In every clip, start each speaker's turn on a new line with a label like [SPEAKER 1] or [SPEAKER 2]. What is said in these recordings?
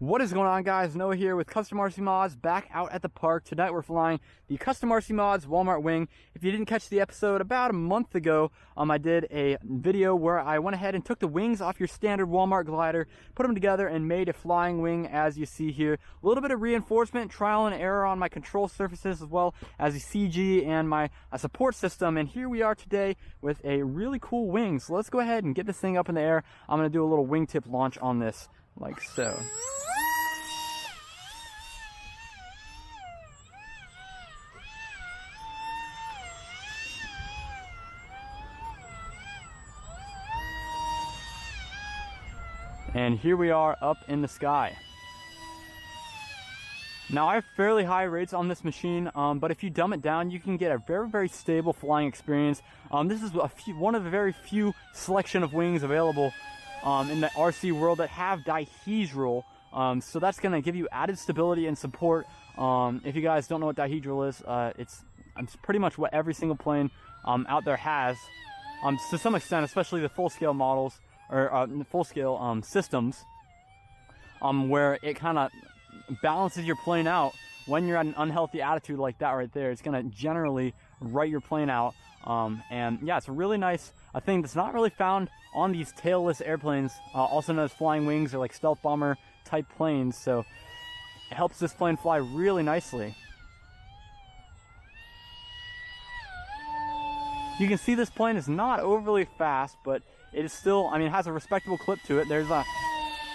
[SPEAKER 1] What is going on, guys? Noah here with CustomRCMods, back out at the park. Tonight we're flying the CustomRCMods Walmart wing. If you didn't catch the episode about a month ago, I did a video where I went ahead and took the wings off your standard Walmart glider, put them together and made a flying wing as you see here. A little bit of reinforcement, trial and error on my control surfaces, as well as the CG and my support system. And here we are today with a really cool wing. So let's go ahead and get this thing up in the air. I'm going to do a little wingtip launch on this, like so. And here we are up in the sky. Now I have fairly high rates on this machine, but if you dumb it down, you can get a very, very stable flying experience. This is one of the very few selection of wings available in the RC world that have dihedral. So that's going to give you added stability and support. If you guys don't know what dihedral is, it's pretty much what every single plane out there has, to some extent, especially the full-scale models or full-scale systems, where it kind of balances your plane out. When you're at an unhealthy attitude like that right there, it's going to generally right your plane out. And yeah, it's a really nice thing that's not really found on these tailless airplanes, also known as flying wings or like stealth bomber type planes. So it helps this plane fly really nicely. You can see this plane is not overly fast, but it is still, it has a respectable clip to it. There's a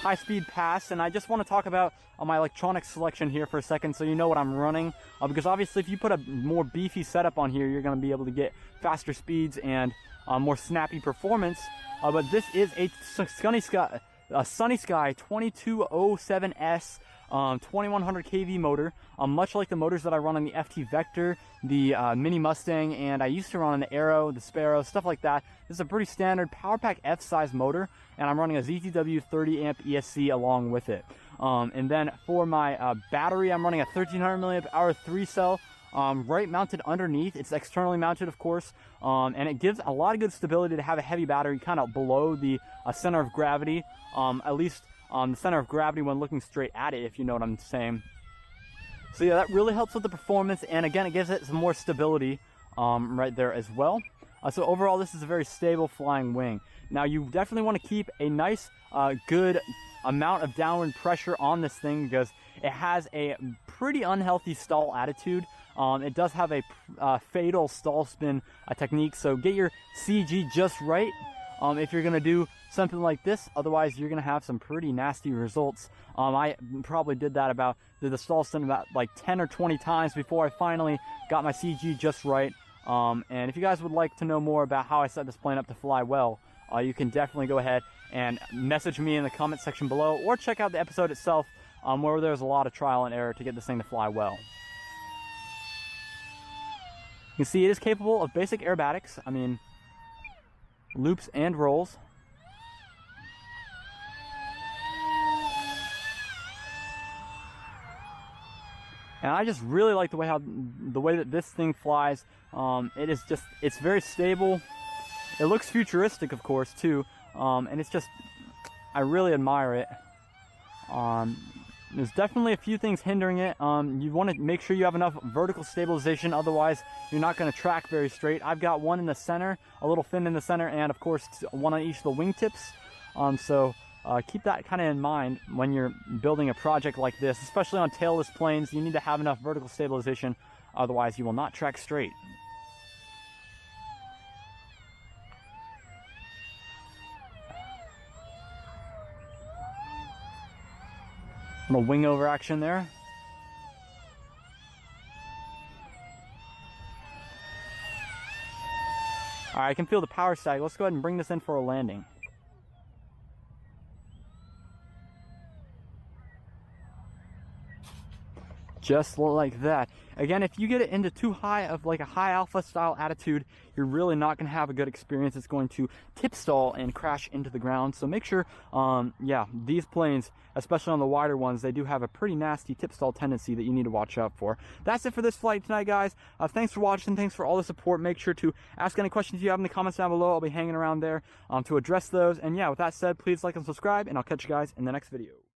[SPEAKER 1] high-speed pass, and I just want to talk about my electronics selection here for a second so you know what I'm running. Because obviously if you put a more beefy setup on here, you're going to be able to get faster speeds and more snappy performance. But this is a Sunny Sky 2207S 2100 kV motor, much like the motors that I run on the FT Vector, the Mini Mustang, and I used to run on the Arrow, the Sparrow, stuff like that. This is a pretty standard PowerPack F size motor, and I'm running a ZTW 30 amp ESC along with it. And then for my battery, I'm running a 1300 milliamp hour 3-cell, right mounted underneath. It's externally mounted, of course, and it gives a lot of good stability to have a heavy battery kind of below the center of gravity, at least the center of gravity when looking straight at it, if you know what I'm saying. So yeah, that really helps with the performance, and again, it gives it some more stability right there as well. So overall, this is a very stable flying wing. Now, you definitely want to keep a nice, good amount of downward pressure on this thing because it has a pretty unhealthy stall attitude. It does have a fatal stall spin technique, so get your CG just right if you're going to do something like this. Otherwise, you're going to have some pretty nasty results. I probably did the stall spin about like 10 or 20 times before I finally got my CG just right. And if you guys would like to know more about how I set this plane up to fly well, you can definitely go ahead and message me in the comment section below, or check out the episode itself, where there's a lot of trial and error to get this thing to fly well. You can see it is capable of basic aerobatics, loops and rolls. And I just really like the way that this thing flies. It's very stable. It looks futuristic, of course, too. And it's just, I really admire it. There's definitely a few things hindering it. You want to make sure you have enough vertical stabilization, otherwise you're not going to track very straight. I've got one in the center, a little fin in the center, and of course one on each of the wingtips. So keep that kind of in mind when you're building a project like this, especially on tailless planes. You need to have enough vertical stabilization, otherwise you will not track straight. Little wing over action there. Alright, I can feel the power sag. Let's go ahead and bring this in for a landing. Just like that. Again, if you get it into too high of like a high alpha style attitude, you're really not going to have a good experience. It's going to tip stall and crash into the ground. So make sure, yeah, these planes, especially on the wider ones, they do have a pretty nasty tip stall tendency that you need to watch out for. That's it for this flight tonight, guys. Thanks for watching. Thanks for all the support. Make sure to ask any questions you have in the comments down below. I'll be hanging around there to address those. And yeah, with that said, please like and subscribe, and I'll catch you guys in the next video.